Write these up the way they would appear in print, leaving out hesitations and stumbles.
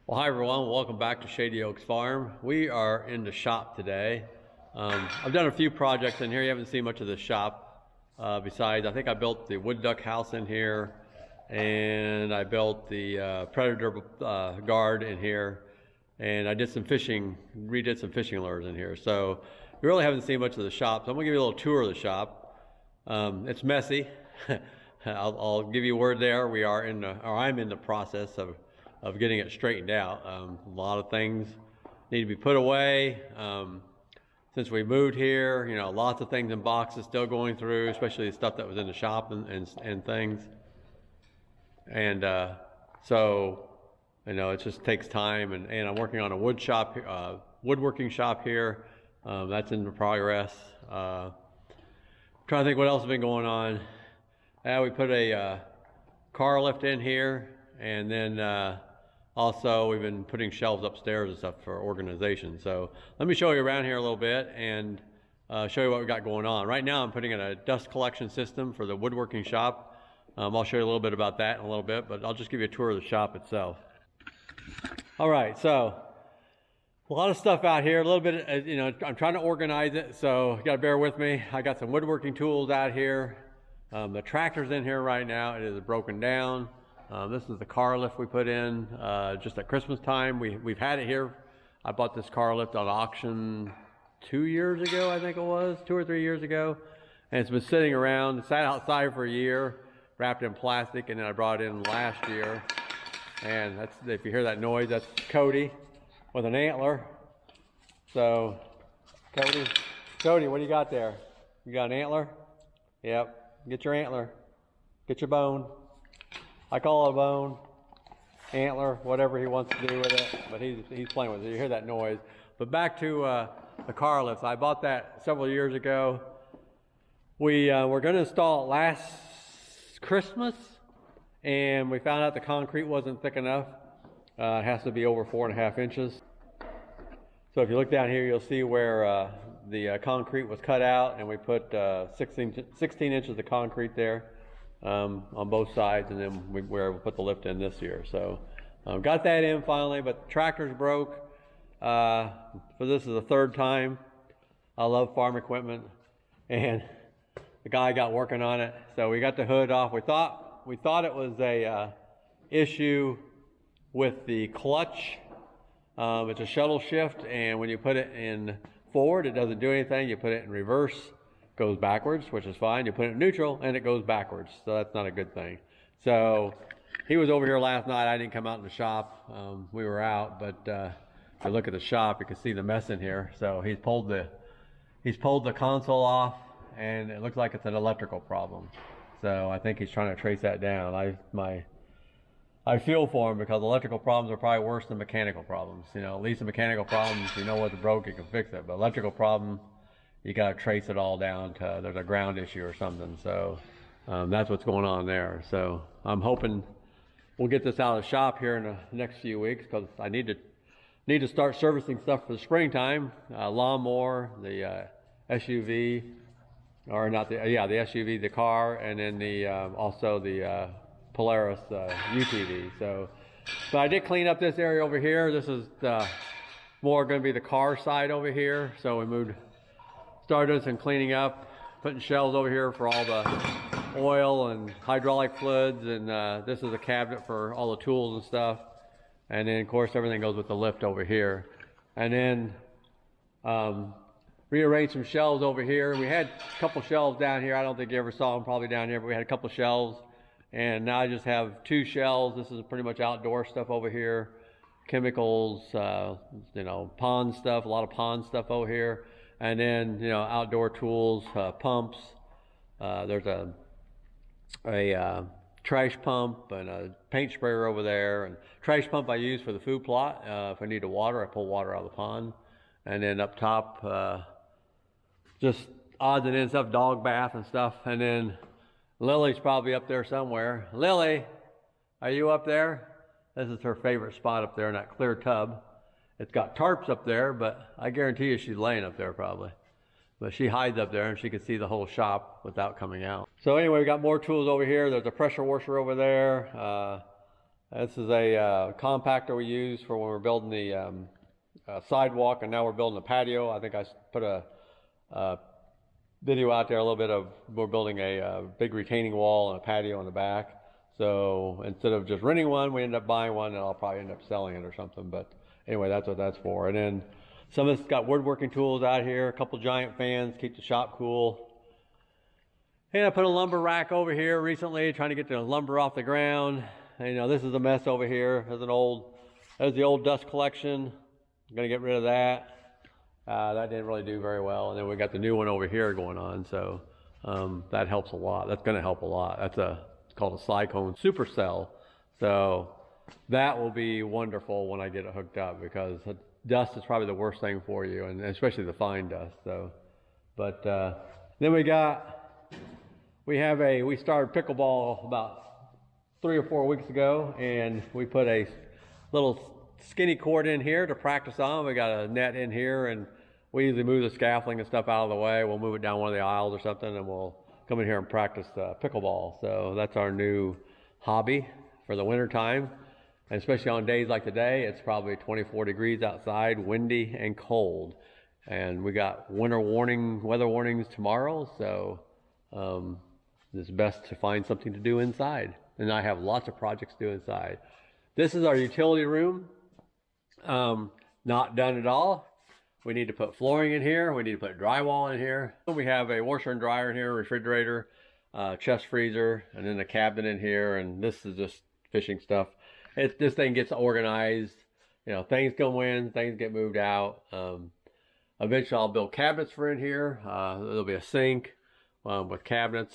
Well, hi everyone. Welcome back to Shady Oaks Farm. We are in the shop today. I've done a few projects in here. You haven't seen much of the shop. Besides, I think I built the wood duck house in here, and I built the predator guard in here, and I did some fishing, redid some fishing lures in here. So you really haven't seen much of the shop. So I'm gonna give you a little tour of the shop. It's messy. I'll give you a word there. I'm in the process of getting it straightened out. A lot of things need to be put away. Since we moved here, lots of things in boxes still going through, especially the stuff that was in the shop and things. And so, it just takes time. And I'm working on a woodworking shop here. That's in progress. Trying to think what else has been going on. We put a car lift in here, and then also we've been putting shelves upstairs and stuff for organization. So let me show you around here a little bit and show you what we got going on. Right now I'm putting in a dust collection system for the woodworking shop. I'll show you a little bit about that in a little bit, but I'll just give you a tour of the shop itself. All right, so a lot of stuff out here, a little bit, I'm trying to organize it, so you gotta bear with me. I got some woodworking tools out here. The tractor's in here right now. It is broken down. This is the car lift we put in just at Christmas time. We've had it here. I bought this car lift on auction 2 years ago, I think it was, 2 or 3 years ago. And it's been sitting around. It sat outside for a year, wrapped in plastic, and then I brought it in last year. And that's, if you hear that noise, that's Cody with an antler. So, Cody, what do you got there? You got an antler? Yep. Get your antler. Get your bone. I call it a bone, antler, whatever he wants to do with it, but he's playing with it. You hear that noise. But back to the car lifts. I bought that several years ago. We were going to install it last Christmas, and we found out the concrete wasn't thick enough. It has to be over 4.5 inches. So if you look down here, you'll see where the concrete was cut out, and we put 16 inches of concrete there. On both sides, and then we were able to put the lift in this year. So got that in finally, but the tractor's broke. For this is the third time. I love farm equipment, and the guy got working on it. So we got the hood off. We thought it was a issue with the clutch. It's a shuttle shift, and when you put it in forward, it doesn't do anything. You put it in reverse, goes backwards, which is fine. You put it in neutral and it goes backwards, so that's not a good thing. So he was over here last night. I didn't come out in the shop. We were out, but if you look at the shop, you can see the mess in here. So he's pulled the console off, and it looks like it's an electrical problem. So I think he's trying to trace that down. I feel for him, because electrical problems are probably worse than mechanical problems. At least the mechanical problems, you know what's broke, you can fix it. But electrical problem, you got to trace it all down to there's a ground issue or something. So that's what's going on there. So I'm hoping we'll get this out of the shop here in the next few weeks, because I need to start servicing stuff for the springtime. Lawnmower, the SUV, or not the the SUV, the car, and then also the Polaris UTV. So, but I did clean up this area over here. This is more going to be the car side over here. So we started some cleaning up, putting shelves over here for all the oil and hydraulic fluids, and this is a cabinet for all the tools and stuff. And then of course everything goes with the lift over here. And then rearranged some shelves over here. We had a couple shelves down here. I don't think you ever saw them, probably down here, but we had a couple shelves. And now I just have 2 shelves. This is pretty much outdoor stuff over here. Chemicals, pond stuff, a lot of pond stuff over here. And then, outdoor tools, pumps. There's a trash pump and a paint sprayer over there. And trash pump I use for the food plot. If I need to water, I pull water out of the pond. And then up top, just odds and ends stuff, dog bath and stuff. And then Lily's probably up there somewhere. Lily, are you up there? This is her favorite spot up there in that clear tub. It's got tarps up there, but I guarantee you she's laying up there probably. But she hides up there, and she can see the whole shop without coming out. So anyway, we got more tools over here. There's a pressure washer over there. This is a compactor we use for when we're building the sidewalk, and now we're building a patio. I think I put a video out there a little bit of we're building a big retaining wall and a patio in the back. So instead of just renting one, we end up buying one, and I'll probably end up selling it or something. But anyway, that's what that's for. And then some of this got woodworking tools out here, a couple giant fans, keep the shop cool. And I put a lumber rack over here recently, trying to get the lumber off the ground. And, you know, this is a mess over here. There's the old dust collection. I'm gonna get rid of that. That didn't really do very well. And then we got the new one over here going on. So that helps a lot. That's gonna help a lot. It's called a cyclone supercell. So that will be wonderful when I get it hooked up, because dust is probably the worst thing for you, and especially the fine dust. So, but then we started pickleball about 3 or 4 weeks ago, and we put a little skinny cord in here to practice on. We got a net in here, and we usually move the scaffolding and stuff out of the way. We'll move it down one of the aisles or something, and we'll come in here and practice pickleball. So that's our new hobby for the winter time. And especially on days like today, it's probably 24 degrees outside, windy and cold. And we got weather warnings tomorrow, so it's best to find something to do inside. And I have lots of projects to do inside. This is our utility room. Not done at all. We need to put flooring in here. We need to put drywall in here. We have a washer and dryer in here, refrigerator, chest freezer, and then a cabinet in here. And this is just fishing stuff. This thing gets organized. You know, things go in, things get moved out. Eventually I'll build cabinets for in here. There'll be a sink with cabinets,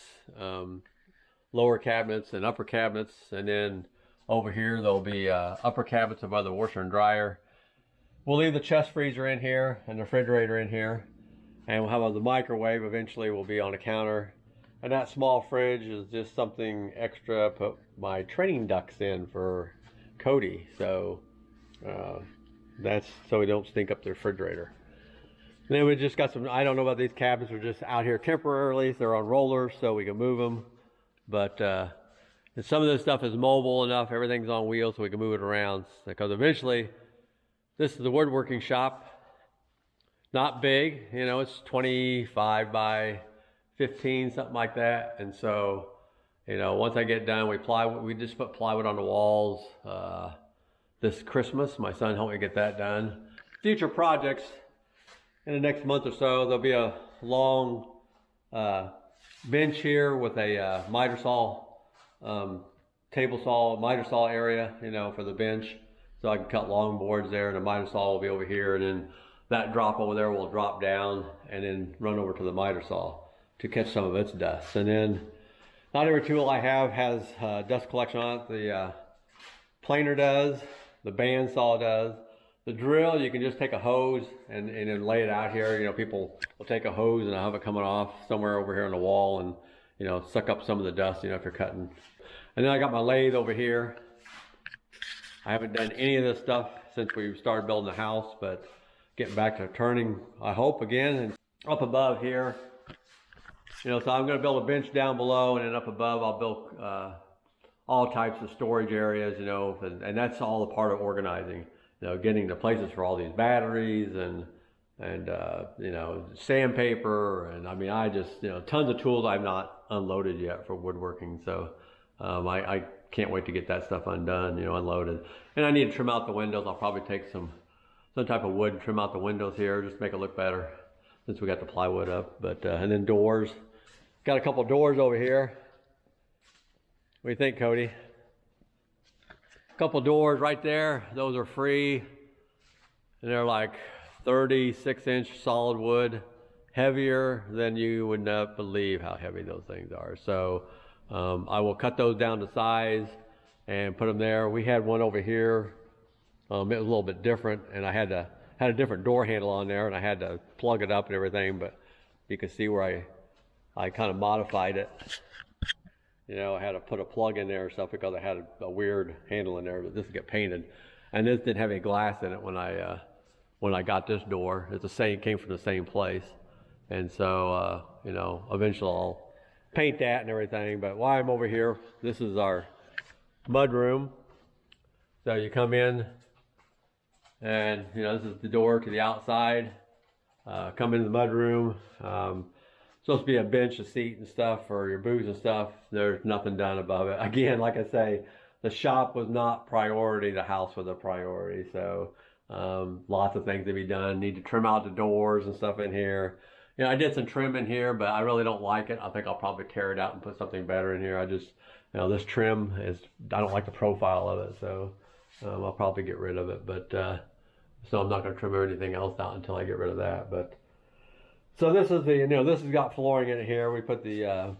lower cabinets and upper cabinets. And then over here there'll be upper cabinets above the washer and dryer. We'll leave the chest freezer in here and the refrigerator in here. And we'll have the microwave eventually will be on the counter. And that small fridge is just something extra. Put my training ducks in for Cody. So that's so we don't stink up the refrigerator. And then we just got some, I don't know about these cabinets, are just out here temporarily. They're on rollers so we can move them. But and some of this stuff is mobile enough, everything's on wheels so we can move it around. Because eventually, this is the woodworking shop. Not big, you know, it's 25 by 15, something like that. And so, you know, once I get done, we just put plywood on the walls this Christmas. My son helped me get that done. Future projects, in the next month or so, there'll be a long bench here with a miter saw, table saw, miter saw area, you know, for the bench. So I can cut long boards there, and the miter saw will be over here, and then that drop over there will drop down and then run over to the miter saw to catch some of its dust. And then not every tool I have has dust collection on it. The planer does, the bandsaw does. The drill, you can just take a hose and then lay it out here. You know, people will take a hose and I'll have it coming off somewhere over here on the wall and, you know, suck up some of the dust, you know, if you're cutting. And then I got my lathe over here. I haven't done any of this stuff since we started building the house, but getting back to turning, I hope, again. And up above here, you know, so I'm going to build a bench down below, and then up above I'll build all types of storage areas, you know, and that's all a part of organizing. You know, getting the places for all these batteries and you know, sandpaper, and I mean, I just, you know, tons of tools I've not unloaded yet for woodworking. So I can't wait to get that stuff undone, you know, unloaded. And I need to trim out the windows. I'll probably take some type of wood and trim out the windows here, just make it look better since we got the plywood up. But and then doors. Got a couple doors over here. What do you think, Cody? Couple doors right there. Those are free, and they're like 36-inch solid wood, heavier than you would not believe how heavy those things are. So I will cut those down to size and put them there. We had one over here. It was a little bit different, and I had a different door handle on there, and I had to plug it up and everything. But you can see where I kind of modified it. You know, I had to put a plug in there or stuff because I had a weird handle in there, but this will get painted. And this didn't have any glass in it when I got this door. It's the same, came from the same place. And so, you know, eventually I'll paint that and everything. But while I'm over here, this is our mud room. So you come in, and you know, this is the door to the outside. Come into the mudroom. Supposed to be a bench, a seat and stuff for your booze and stuff. There's nothing done above it. Again, like I say, the shop was not priority, the house was a priority. So lots of things to be done. Need to trim out the doors and stuff in here. You know, I did some trim in here, but I really don't like it. I think I'll probably tear it out and put something better in here. I just, you know, this trim is, I don't like the profile of it, so I'll probably get rid of it. But so I'm not going to trim anything else out until I get rid of that. But so this is the, you know, this has got flooring in it here. We put the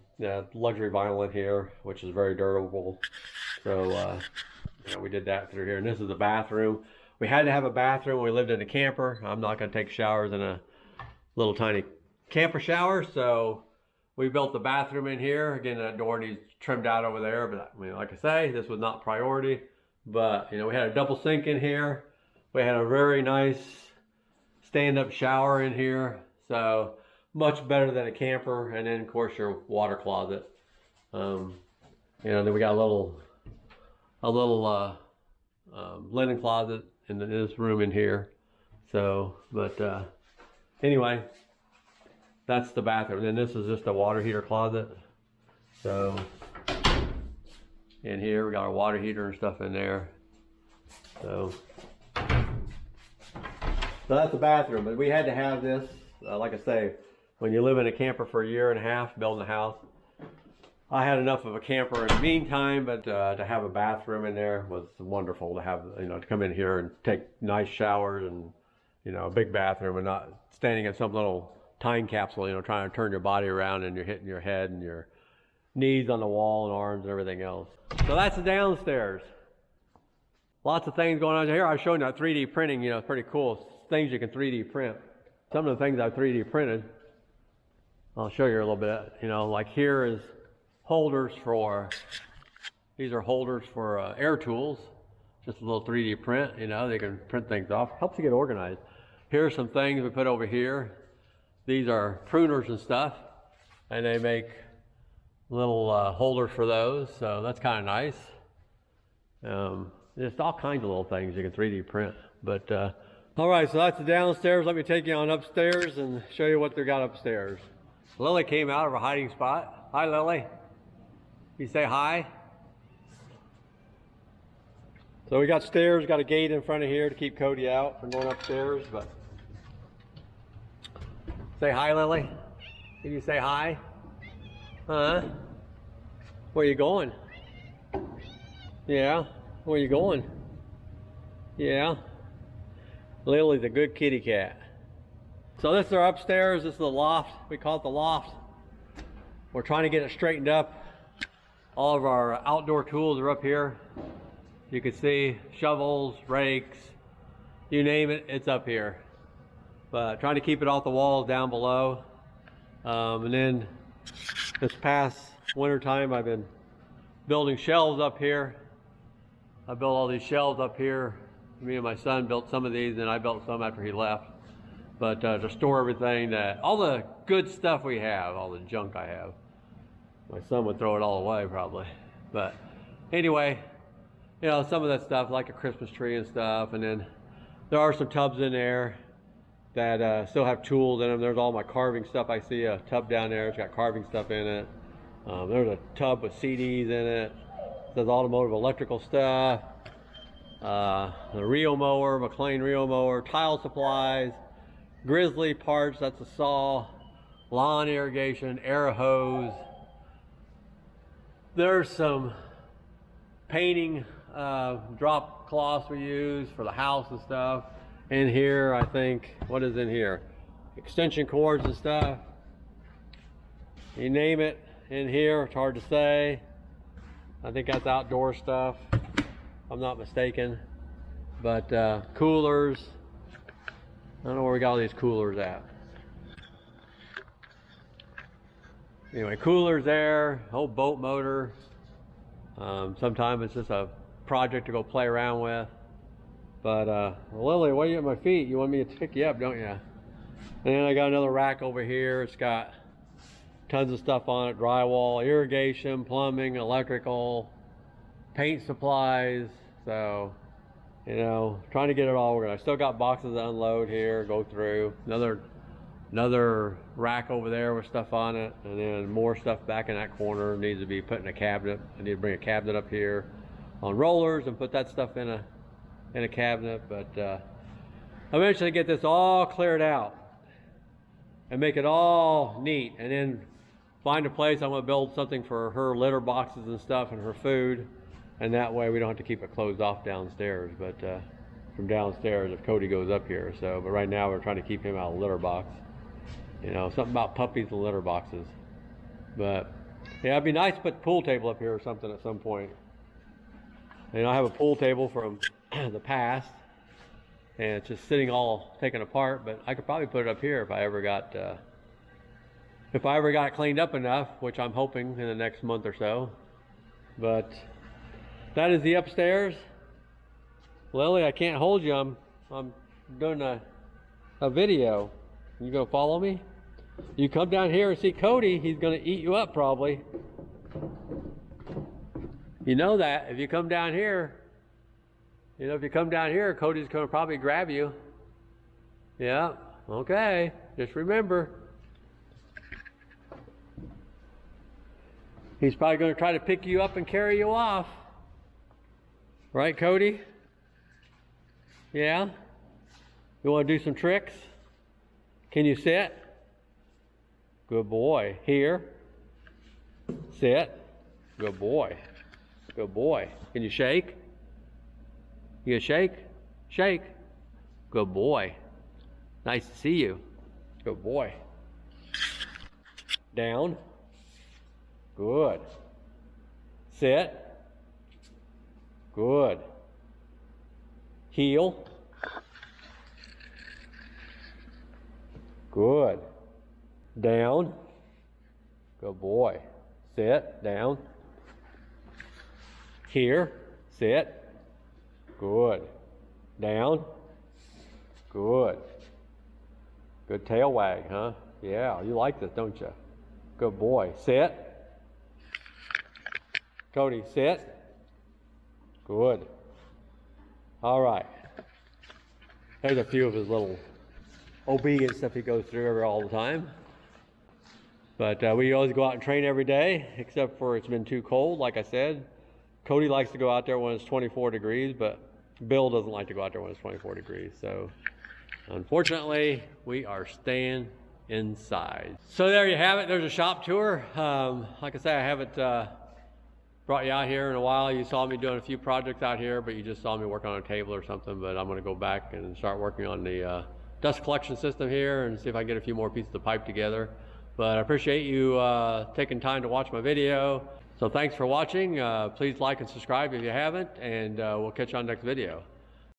luxury vinyl in here, which is very durable. So you know, we did that through here. And this is the bathroom. We had to have a bathroom when we lived in a camper. I'm not going to take showers in a little tiny camper shower, so we built the bathroom in here. Again, that door needs trimmed out over there, but I mean, like I say, this was not priority. But you know, we had a double sink in here. We had a very nice stand-up shower in here, so much better than a camper. And then of course your water closet. You know, then we got a little linen closet in this room in here. So, but anyway, that's the bathroom. And then this is just a water heater closet. So in here we got our water heater and stuff in there. So that's the bathroom. But we had to have this. Like I say, when you live in a camper for a year and a half building a house, I had enough of a camper in the meantime, but to have a bathroom in there was wonderful. To have, you know, to come in here and take nice showers and, you know, a big bathroom, and not standing in some little time capsule, you know, trying to turn your body around and you're hitting your head and your knees on the wall and arms and everything else. So that's the downstairs. Lots of things going on here. I was showing you that 3D printing, you know, it's pretty cool. Things you can 3D print. Some of the things I've 3D printed, I'll show you a little bit. You know, like here is holders for, these are holders for air tools. Just a little 3D print, you know, they can print things off. Helps you get organized. Here's some things we put over here. These are pruners and stuff, and they make little holders for those, so that's kind of nice. Just all kinds of little things you can 3D print. But all right, so that's the downstairs. Let me take you on upstairs and show you what they got upstairs. Lily came out of her hiding spot. Hi, Lily. You say hi. So we got stairs, got a gate in front of here to keep Cody out from going upstairs, but say hi, Lily. Can you say hi? Huh? Where you going? Yeah? Where you going? Yeah? Lily's a good kitty cat. So this is our upstairs. This is the loft. We call it the loft. We're trying to get it straightened up. All of our outdoor tools are up here. You can see shovels, rakes, you name it, it's up here. But trying to keep it off the walls down below. And then this past winter time, I've been building shelves up here. I built all these shelves up here. Me and my son built some of these, and I built some after he left. But to store everything, all the good stuff we have, all the junk I have. My son would throw it all away probably. But anyway, you know, some of that stuff, like a Christmas tree and stuff. And then there are some tubs in there that still have tools in them. There's all my carving stuff. I see a tub down there. It's got carving stuff in it. There's a tub with CDs in it. There's automotive electrical stuff. The Rio mower, McLean Rio mower, tile supplies, Grizzly parts, that's a saw, lawn irrigation, air hose. There's some painting drop cloths we use for the house and stuff. In here, I think, what is in here? Extension cords and stuff. You name it in here, it's hard to say. I think that's outdoor stuff, if I'm not mistaken. But coolers. I don't know where we got all these coolers at. Anyway, coolers there, whole boat motor. Sometimes it's just a project to go play around with. But Lily, why are you at my feet? You want me to pick you up, don't you? And then I got another rack over here. It's got tons of stuff on it: drywall, irrigation, plumbing, electrical, paint supplies. So You know, trying to get it all organized. I still got boxes to unload here, go through. Another rack over there with stuff on it, and then more stuff back in that corner needs to be put in a cabinet. I need to bring a cabinet up here on rollers and put that stuff in a cabinet. But eventually get this all cleared out and make it all neat, and then find a place. I'm gonna build something for her litter boxes and stuff and her food, and that way we don't have to keep it closed off downstairs, but from downstairs if Cody goes up here. So, but right now we're trying to keep him out of the litter box. You know, something about puppies and litter boxes. But yeah, it'd be nice to put the pool table up here or something at some point. And I have a pool table from the past, and it's just sitting all taken apart, but I could probably put it up here if I ever got it cleaned up enough, which I'm hoping in the next month or so. But that is the upstairs. Lily, I can't hold you. I'm doing a video. You gonna follow me? You come down here and see Cody, he's gonna eat you up probably. You know that. If you come down here, Cody's gonna probably grab you. Yeah, okay. Just remember. He's probably gonna try to pick you up and carry you off. Right, Cody? Yeah? You wanna do some tricks? Can you sit? Good boy. Here. Sit. Good boy. Good boy. Can you shake? You gonna shake? Shake. Good boy. Nice to see you. Good boy. Down. Good. Sit. Good. Heel. Good. Down. Good boy. Sit. Down. Here. Sit. Good. Down. Good. Good tail wag, huh? Yeah, you like this, don't you? Good boy. Sit. Cody, sit. Good. All right. There's a few of his little obedience stuff he goes through all the time. But we always go out and train every day, except for it's been too cold, like I said. Cody likes to go out there when it's 24 degrees, but Bill doesn't like to go out there when it's 24 degrees. So unfortunately, we are staying inside. So there you have it. There's a shop tour. Like I said, I haven't brought you out here in a while. You saw me doing a few projects out here, but you just saw me working on a table or something. But I'm going to go back and start working on the dust collection system here and see if I can get a few more pieces of pipe together. But I appreciate you taking time to watch my video. So thanks for watching. Please like and subscribe if you haven't, and we'll catch you on the next video.